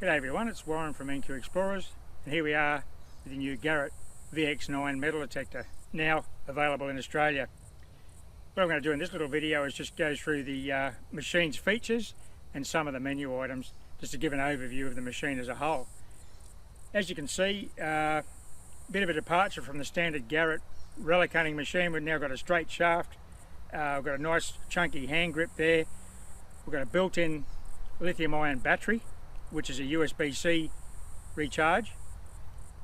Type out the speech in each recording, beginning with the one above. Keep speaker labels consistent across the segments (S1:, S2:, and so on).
S1: G'day everyone, it's Warren from NQ Explorers, and here we are with the new Garrett VX9 metal detector, now available in Australia. What I'm going to do in this little video is just go through the machine's features and some of the menu items, just to give an overview of the machine as a whole. As you can see, a bit of a departure from the standard Garrett relic hunting machine. We've now got a straight shaft, we've got a nice chunky hand grip there, we've got a built-in lithium-ion battery, which is a USB-C recharge.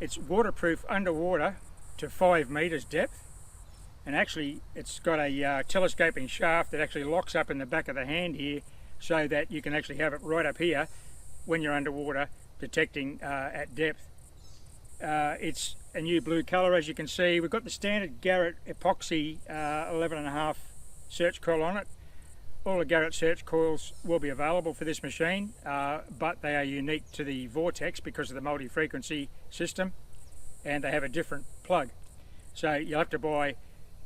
S1: It's waterproof underwater to 5 meters depth, and actually it's got a telescoping shaft that actually locks up in the back of the hand here, so that you can actually have it right up here when you're underwater detecting at depth. It's a new blue colour, as you can see. We've got the standard Garrett epoxy 11.5 search coil on it. All the Garrett search coils will be available for this machine, but they are unique to the Vortex because of the multi-frequency system, and they have a different plug. So you'll have to buy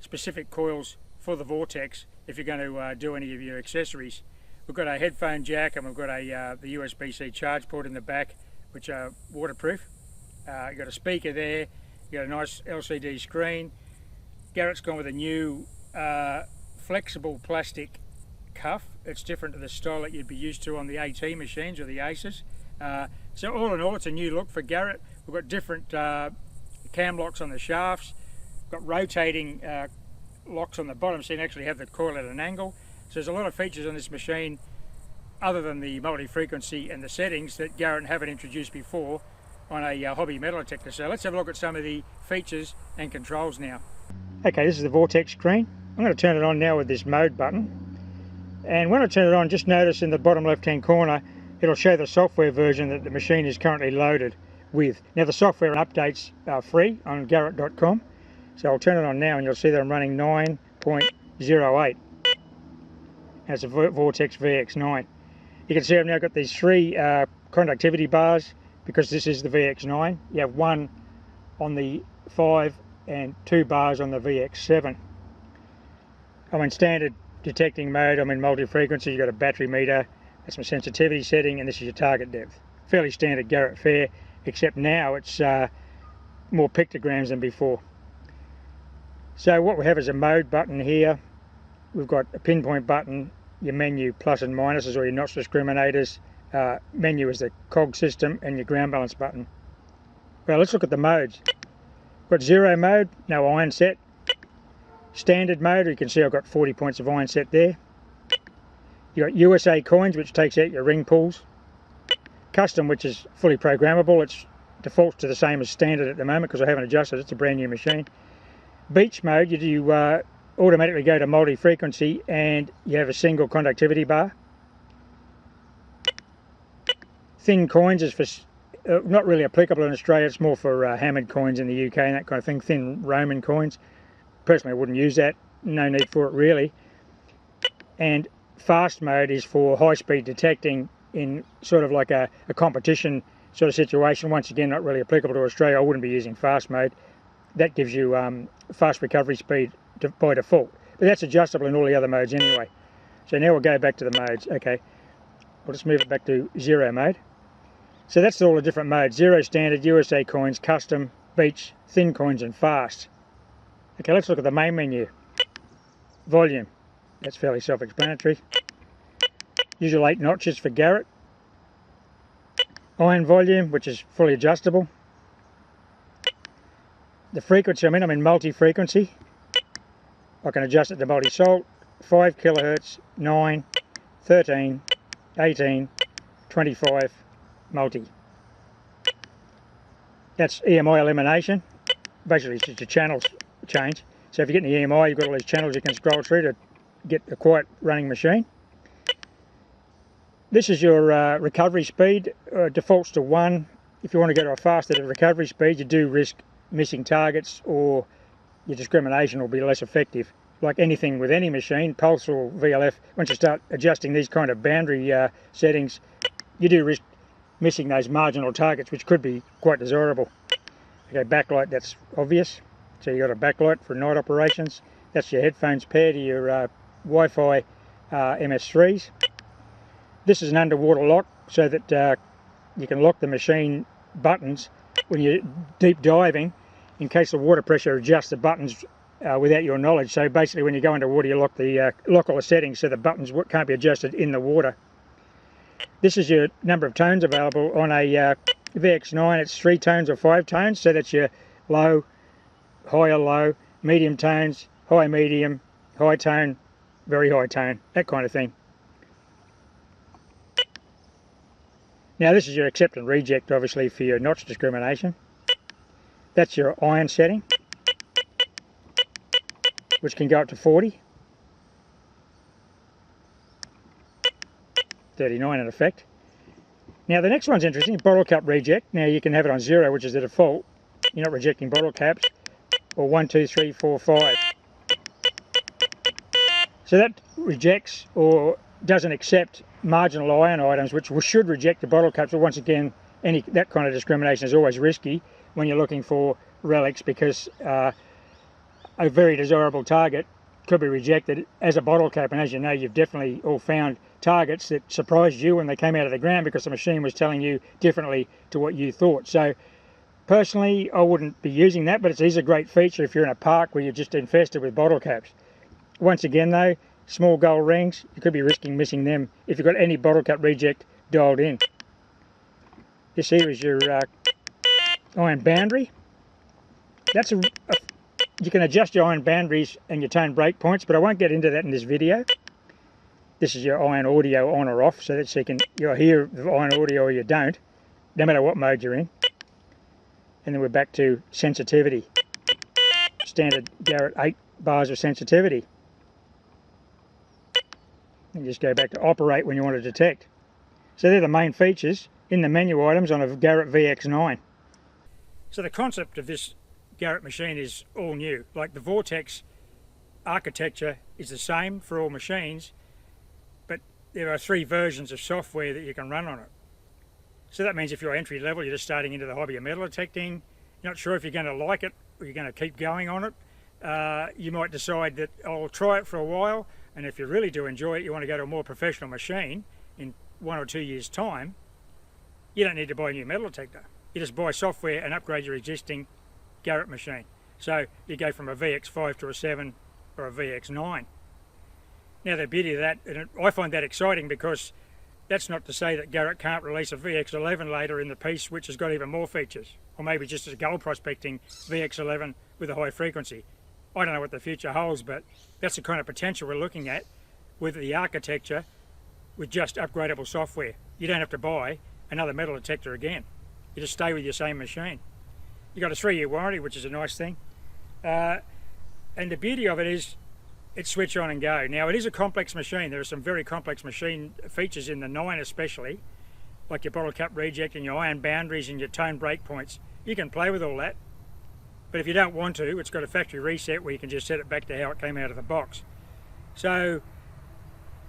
S1: specific coils for the Vortex if you're going to do any of your accessories. We've got a headphone jack, and we've got the USB-C charge port in the back, which are waterproof. You've got a speaker there, you've got a nice LCD screen. Garrett's gone with a new flexible plastic cuff. It's different to the style that you'd be used to on the AT machines or the Aces. So all in all, it's a new look for Garrett. We've got different cam locks on the shafts. We've got rotating locks on the bottom, so you can actually have the coil at an angle. So there's a lot of features on this machine other than the multi-frequency and the settings that Garrett haven't introduced before on a hobby metal detector. So let's have a look at some of the features and controls now. Okay, this is the Vortex screen. I'm going to turn it on now with this mode button. And when I turn it on, just notice in the bottom left hand corner it'll show the software version that the machine is currently loaded with. Now the software updates are free on garrett.com, so I'll turn it on now and you'll see that I'm running 9.08, and it's a Vortex VX9. You can see I've now got these 3 conductivity bars because this is the VX9. You have 1 on the 5 and 2 bars on the VX7. I'm in standard detecting mode. I'm in multi-frequency. You've got a battery meter, that's my sensitivity setting, and this is your target depth. Fairly standard Garrett fare, except now it's more pictograms than before. So what we have is a mode button here. We've got a pinpoint button, your menu plus and minuses or your notch discriminators. Menu is the cog system, and your ground balance button. Well, let's look at the modes. We've got 0 mode, no iron set. Standard mode, you can see I've got 40 points of iron set there. You've got USA coins, which takes out your ring pulls. Custom, which is fully programmable. It defaults to the same as standard at the moment because I haven't adjusted it. It's a brand new machine. Beach mode, you automatically go to multi-frequency and you have a single conductivity bar. Thin coins is for not really applicable in Australia. It's more for hammered coins in the UK and that kind of thing. Thin Roman coins. Personally, I wouldn't use that. No need for it really. And fast mode is for high-speed detecting in sort of like a competition sort of situation. Once again, not really applicable to Australia. I wouldn't be using fast mode. That gives you fast recovery speed by default. But that's adjustable in all the other modes anyway. So now we'll go back to the modes. Okay, I'll just move it back to 0 mode. So that's all the different modes. 0 standard, USA coins, custom, beach, thin coins, and fast. Okay, let's look at the main menu. Volume, that's fairly self-explanatory. Usual 8 notches for Garrett. Iron volume, which is fully adjustable. The frequency I'm in multi-frequency. I can adjust it to multi-salt, 5 kilohertz, 9, 13, 18, 25, multi. That's EMI elimination. Basically it's just a channels change. So if you get in the EMI, you've got all these channels you can scroll through to get a quiet running machine. This is your recovery speed. Defaults to 1. If you want to go to a faster recovery speed, you do risk missing targets, or your discrimination will be less effective. Like anything with any machine, pulse or VLF, once you start adjusting these kind of boundary settings, you do risk missing those marginal targets, which could be quite desirable. Okay, backlight, that's obvious. So you've got a backlight for night operations. That's your headphones pair to your Wi-Fi MS3s. This is an underwater lock so that you can lock the machine buttons when you're deep diving in case the water pressure adjusts the buttons without your knowledge. So basically when you go underwater, you lock all the settings so the buttons can't be adjusted in the water. This is your number of tones available on a VX9. It's 3 tones or 5 tones, so that's your low, high or low, medium tones, high medium, high tone, very high tone, that kind of thing. Now this is your accept and reject, obviously, for your notch discrimination. That's your iron setting, which can go up to 40. 39 in effect. Now the next one's interesting, bottle cap reject. Now you can have it on 0, which is the default. You're not rejecting bottle caps. Or 1, 2, 3, 4, 5. So that rejects or doesn't accept marginal iron items, which should reject the bottle caps. But once again, that kind of discrimination is always risky when you're looking for relics, because a very desirable target could be rejected as a bottle cap. And as you know, you've definitely all found targets that surprised you when they came out of the ground because the machine was telling you differently to what you thought. So personally, I wouldn't be using that, but it is a great feature if you're in a park where you're just infested with bottle caps. Once again though, small gold rings, you could be risking missing them if you've got any bottle cap reject dialed in. This here is your iron boundary. You can adjust your iron boundaries and your tone break points, but I won't get into that in this video. This is your iron audio on or off, so that you'll hear the iron audio or you don't, no matter what mode you're in. And then we're back to sensitivity. Standard Garrett 8 bars of sensitivity. And just go back to operate when you want to detect. So they're the main features in the menu items on a Garrett VX9. So the concept of this Garrett machine is all new. Like the Vortex architecture is the same for all machines, but there are 3 versions of software that you can run on it. So that means if you're entry level, you're just starting into the hobby of metal detecting, you're not sure if you're going to like it or you're going to keep going on it, you might decide that I'll try it for a while, and if you really do enjoy it, you want to go to a more professional machine in 1 or 2 years' time, you don't need to buy a new metal detector. You just buy software and upgrade your existing Garrett machine. So you go from a VX5 to a 7 or a VX9. Now the beauty of that, and I find that exciting, because that's not to say that Garrett can't release a VX11 later in the piece which has got even more features, or maybe just a gold prospecting VX11 with a high frequency. I don't know what the future holds, but that's the kind of potential we're looking at with the architecture with just upgradable software. You don't have to buy another metal detector again. You just stay with your same machine. You've got a 3-year warranty, which is a nice thing. And the beauty of it is it's switch on and go. Now it is a complex machine. There are some very complex machine features in the 9 especially, like your bottle cap reject and your iron boundaries and your tone break points. You can play with all that, but if you don't want to, it's got a factory reset where you can just set it back to how it came out of the box. So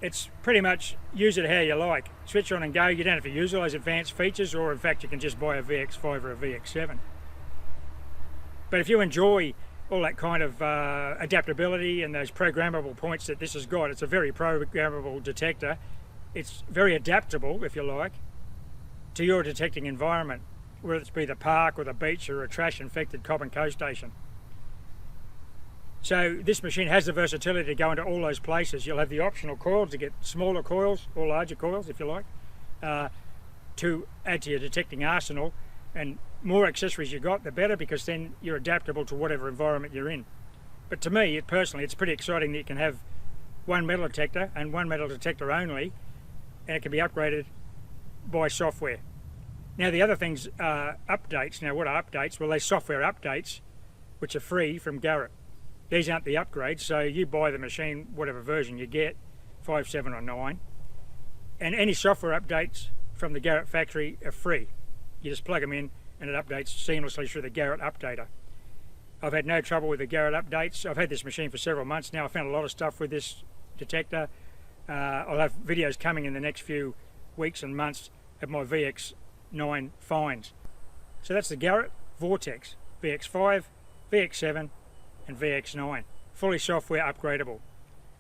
S1: it's pretty much use it how you like. Switch on and go. You don't have to use all those advanced features, or in fact you can just buy a VX5 or a VX7. But if you enjoy all that kind of adaptability and those programmable points that this has got, it's a very programmable detector. It's very adaptable, if you like, to your detecting environment, whether it's be the park or the beach or a trash infected Cobb & Co station. So this machine has the versatility to go into all those places. You'll have the optional coils to get smaller coils or larger coils, if you like, to add to your detecting arsenal. And more accessories you got, the better, because then you're adaptable to whatever environment you're in. But to me, personally, it's pretty exciting that you can have one metal detector and one metal detector only, and it can be upgraded by software. Now the other things are updates. Now what are updates? Well, they're software updates which are free from Garrett. These aren't the upgrades, so you buy the machine, whatever version you get, 5, 7 or 9, and any software updates from the Garrett factory are free. You just plug them in and it updates seamlessly through the Garrett updater. I've had no trouble with the Garrett updates. I've had this machine for several months now. I found a lot of stuff with this detector. I'll have videos coming in the next few weeks and months of my VX9 finds. So that's the Garrett Vortex VX5, VX7 and VX9. Fully software upgradable.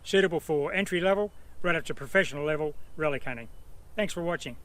S1: Suitable for entry level right up to professional level relic hunting. Thanks for watching.